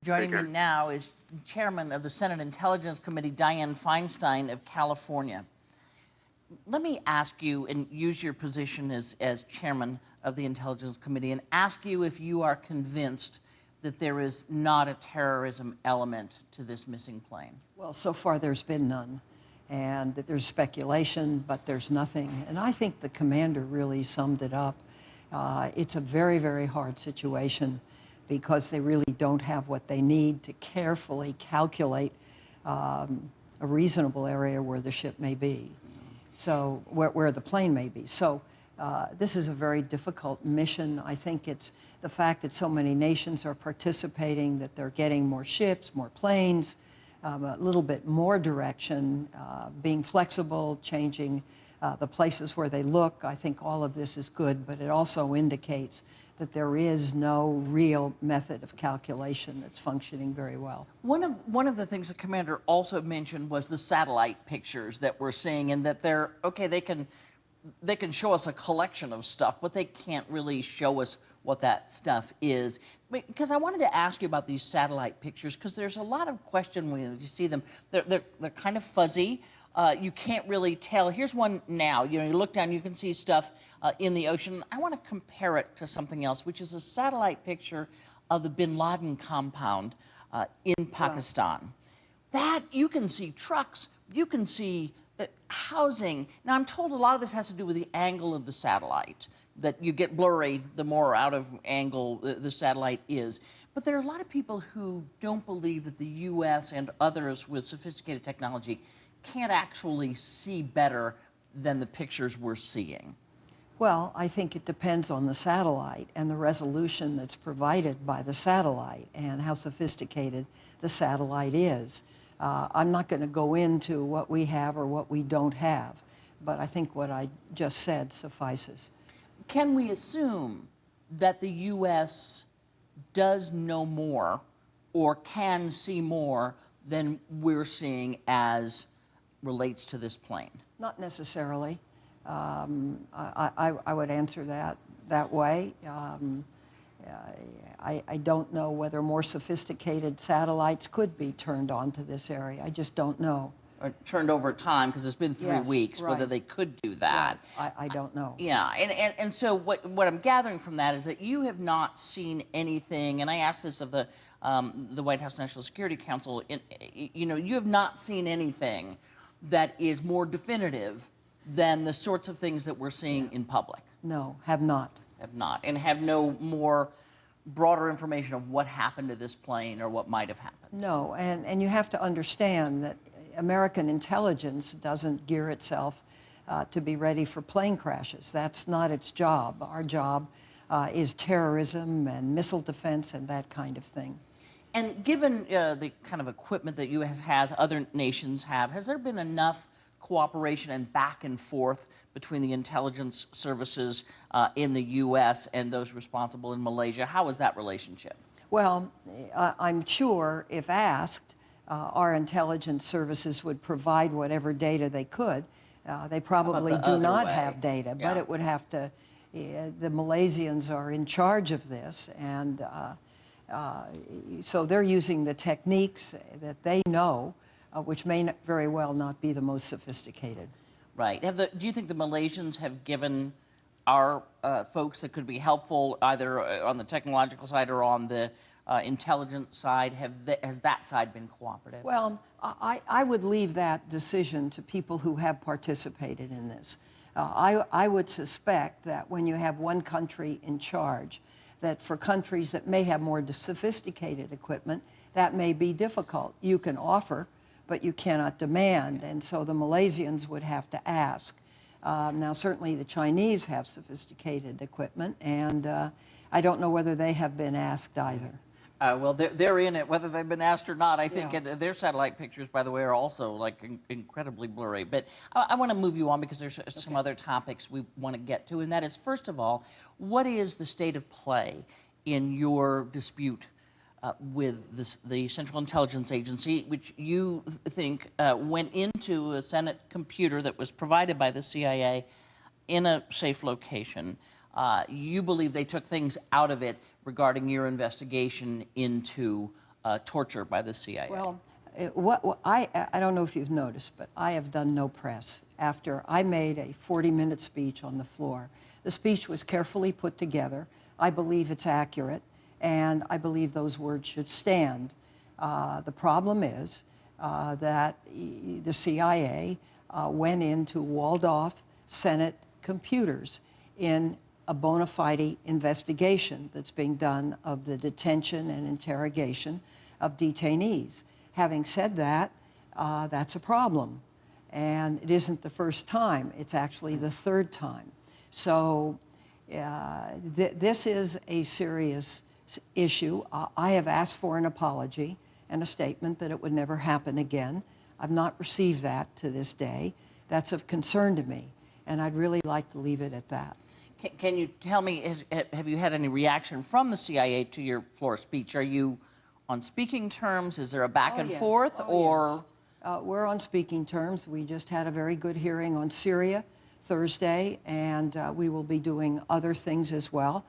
Joining me Speaker. now is Chairman of the Senate Intelligence Committee, Dianne Feinstein of California. Let me ask you, and use your position as Chairman of the Intelligence Committee, and ask you if you are convinced that there is not a terrorism element to this missing plane. Well, so far there's been none, and that there's speculation, but there's nothing. And I think the commander really summed it up. It's a very, very hard situation because they really don't have what they need to carefully calculate a reasonable area where the ship may be, so where the plane may be. So this is a very difficult mission. I think it's the fact that so many nations are participating, that they're getting more ships, more planes, a little bit more direction, being flexible, changing the places where they look. I think all of this is good, but it also indicates that there is no real method of calculation that's functioning very well. One of the things the commander also mentioned was the satellite pictures that we're seeing, and that they're, okay, they can show us a collection of stuff, but they can't really show us what that stuff is. Because I wanted to ask you about these satellite pictures, because there's a lot of question when you see them. They're kind of fuzzy. You can't really tell. Here's one now. You know, you look down, you can see stuff in the ocean. I want to compare it to something else, which is a satellite picture of the bin Laden compound in Pakistan. Wow. That, you can see trucks, you can see housing. Now, I'm told a lot of this has to do with the angle of the satellite, that you get blurry the more out of angle the satellite is. But there are a lot of people who don't believe that the U.S. and others with sophisticated technology can't actually see better than the pictures we're seeing. Well, I think it depends on the satellite and the resolution that's provided by the satellite and how sophisticated the satellite is. I'm not going to go into what we have or what we don't have, but I think what I just said suffices. Can we assume that the U.S. does know more or can see more than we're seeing as relates to this plane? Not necessarily. I would answer that way. I don't know whether more sophisticated satellites could be turned on to this area. I just don't know. Or turned over time, because it's been 3 weeks, right. Whether they could do that. Right. I don't know. Yeah, and so what I'm gathering from that is that you have not seen anything, and I asked this of the White House National Security Council, you have not seen anything that is more definitive than the sorts of things that we're seeing in public. No, have not. Have not, and have no more broader information of what happened to this plane or what might have happened. No, and you have to understand that American intelligence doesn't gear itself to be ready for plane crashes. That's not its job. Our job is terrorism and missile defense and that kind of thing. And given the kind of equipment that U.S. has, other nations have, has there been enough cooperation and back and forth between the intelligence services in the U.S. and those responsible in Malaysia? How is that relationship? Well, I'm sure if asked, our intelligence services would provide whatever data they could. They probably do not have data, but it would have to, the Malaysians are in charge of this, and so they're using the techniques that they know, which may very well not be the most sophisticated. Right. Do you think the Malaysians have given our folks that could be helpful either on the technological side or on the intelligence side? Has that side been cooperative? Well, I would leave that decision to people who have participated in this. I would suspect that when you have one country in charge, that for countries that may have more sophisticated equipment, that may be difficult. You can offer, but you cannot demand, and so the Malaysians would have to ask. Now, certainly the Chinese have sophisticated equipment, and I don't know whether they have been asked either. Well, they're in it, whether they've been asked or not. I think their satellite pictures, by the way, are also like incredibly blurry. But I want to move you on because there's some other topics we want to get to, and that is, first of all, what is the state of play in your dispute with the Central Intelligence Agency, which you think went into a Senate computer that was provided by the CIA in a safe location? You believe they took things out of it regarding your investigation into torture by the CIA. Well, I don't know if you've noticed, but I have done no press after I made a 40-minute speech on the floor. The speech was carefully put together. I believe it's accurate, and I believe those words should stand. The problem is that the CIA went into walled-off Senate computers in a bona fide investigation that's being done of the detention and interrogation of detainees. Having said that, that's a problem. And it isn't the first time, it's actually the third time. So this is a serious issue. I have asked for an apology and a statement that it would never happen again. I've not received that to this day. That's of concern to me, and I'd really like to leave it at that. Can you tell me, have you had any reaction from the CIA to your floor speech? Are you on speaking terms? Is there a back and forth? Or yes. We're on speaking terms. We just had a very good hearing on Syria Thursday, and we will be doing other things as well.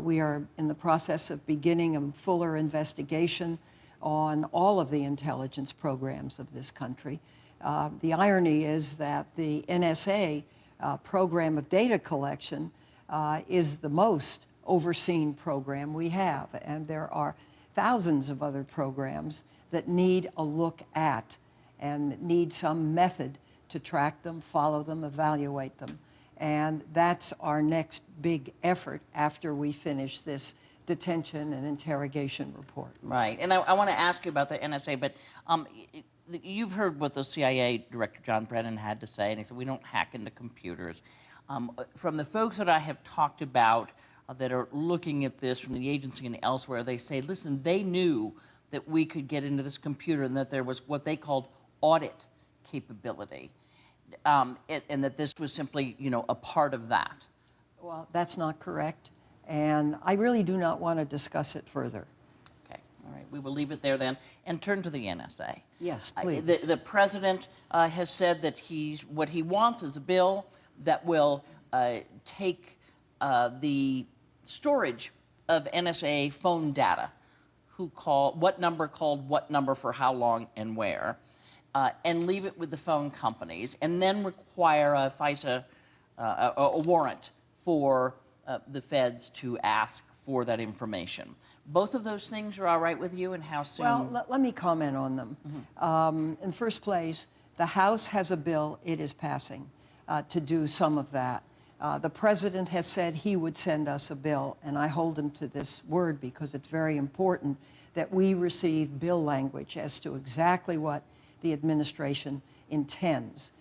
We are in the process of beginning a fuller investigation on all of the intelligence programs of this country. The irony is that the NSA program of data collection is the most overseen program we have, and there are thousands of other programs that need a look at and need some method to track them, follow them, evaluate them. And that's our next big effort after we finish this detention and interrogation report. Right, and I want to ask you about the NSA, but you've heard what the CIA Director John Brennan had to say, and he said, we don't hack into computers. From the folks that I have talked about that are looking at this from the agency and elsewhere, they say, listen, they knew that we could get into this computer and that there was what they called audit capability, and that this was simply, a part of that. Well, that's not correct, and I really do not want to discuss it further. Okay, all right, we will leave it there then, and turn to the NSA. Yes, please. The president has said that what he wants is a bill that will take the storage of NSA phone data, what number called what number for how long and where, and leave it with the phone companies, and then require a FISA, a warrant for the feds to ask for that information. Both of those things are all right with you, and how soon? Well, let me comment on them. Mm-hmm. In the first place, the House has a bill it is passing to do some of that. The president has said he would send us a bill, and I hold him to this word because it's very important that we receive bill language as to exactly what the administration intends.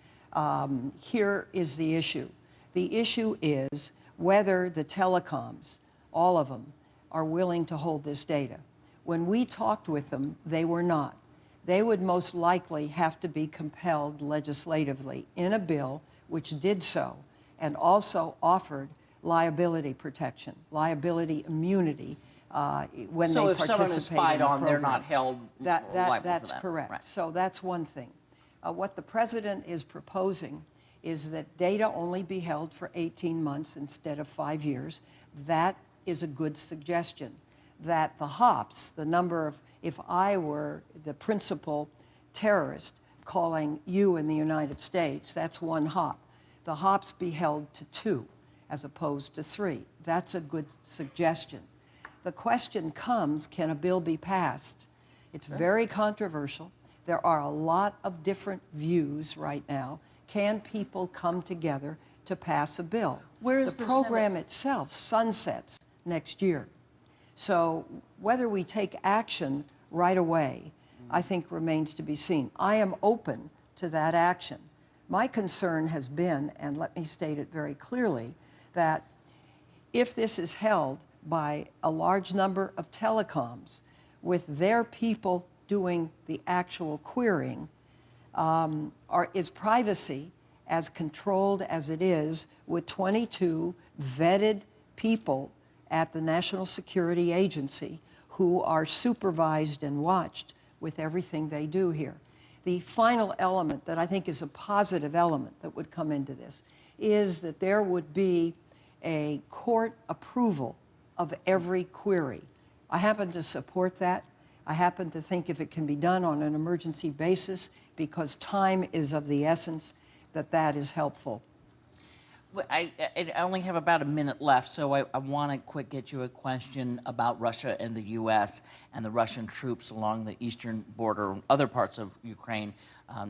Here is the issue. The issue is whether the telecoms, all of them, are willing to hold this data. When we talked with them, they were not. They would most likely have to be compelled legislatively in a bill which did so, and also offered liability protection, liability immunity when they participate in the program. So if someone is spied on, they're not held liable for that? That's correct. Right. So that's one thing. What the president is proposing is that data only be held for 18 months instead of 5 years. That is a good suggestion. That the hops, the number of, if I were the principal terrorist calling you in the United States, that's one hop. The hops be held to 2 as opposed to 3. That's a good suggestion. The question comes, can a bill be passed? It's very controversial. There are a lot of different views right now. Can people come together to pass a bill? Where is the program itself sunsets next year. So whether we take action right away, I think remains to be seen. I am open to that action. My concern has been, and let me state it very clearly, that if this is held by a large number of telecoms with their people doing the actual querying, is privacy as controlled as it is with 22 vetted people at the National Security Agency who are supervised and watched with everything they do here. The final element that I think is a positive element that would come into this is that there would be a court approval of every query. I happen to support that, I happen to think if it can be done on an emergency basis, because time is of the essence, that is helpful. Well, I only have about a minute left, so I want to quick get you a question about Russia and the U.S. and the Russian troops along the eastern border, other parts of Ukraine,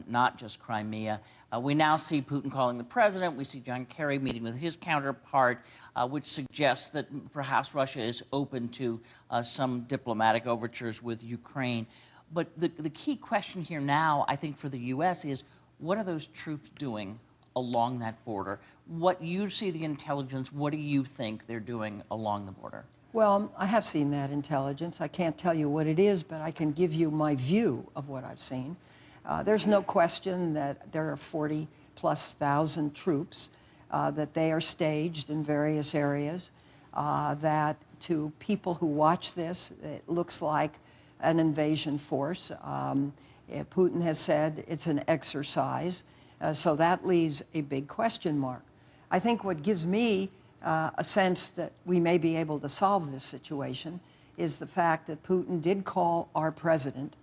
not just Crimea. We now see Putin calling the president. We see John Kerry meeting with his counterpart, which suggests that perhaps Russia is open to some diplomatic overtures with Ukraine. But the key question here now, I think, for the U.S. is, what are those troops doing along that border? What you see the intelligence, what do you think they're doing along the border? Well, I have seen that intelligence. I can't tell you what it is, but I can give you my view of what I've seen. There's no question that there are 40+ thousand troops, that they are staged in various areas, that to people who watch this, it looks like an invasion force. Putin has said it's an exercise, so that leaves a big question mark. I think what gives me a sense that we may be able to solve this situation is the fact that Putin did call our president,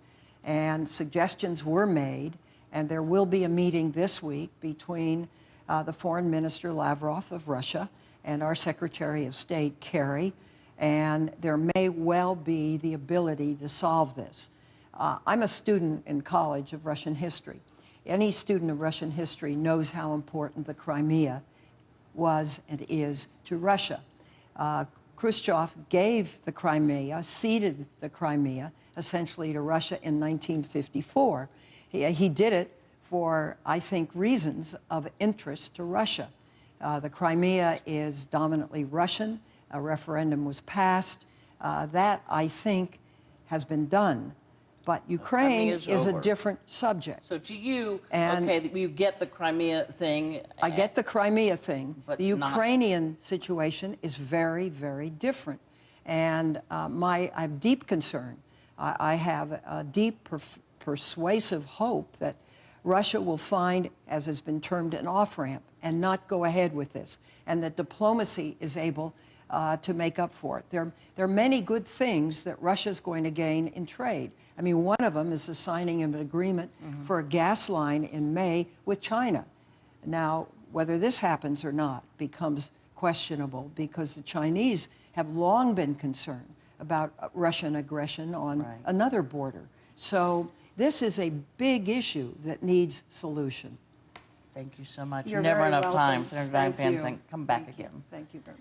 and suggestions were made, and there will be a meeting this week between the Foreign Minister Lavrov of Russia and our Secretary of State Kerry, and there may well be the ability to solve this. I'm a student in college of Russian history. Any student of Russian history knows how important the Crimea was and is to Russia. Khrushchev gave the Crimea, ceded the Crimea, essentially to Russia in 1954. He did it for, I think, reasons of interest to Russia. The Crimea is dominantly Russian. A referendum was passed. That, I think, has been done. But Ukraine is a different subject. So to you, okay, you get the Crimea thing. I get the Crimea thing. But the Ukrainian situation is very, very different. And I have deep concern. I have a deep persuasive hope that Russia will find, as has been termed, an off-ramp and not go ahead with this, and that diplomacy is able to make up for it. There are many good things that Russia's going to gain in trade. I mean, one of them is the signing of an agreement for a gas line in May with China. Now, whether this happens or not becomes questionable, because the Chinese have long been concerned about Russian aggression on another border. So this is a big issue that needs solution. Thank you so much. You're Never very enough welcome. time. Senator Dianne Thank you. Feinstein, come back again. Thank you very much.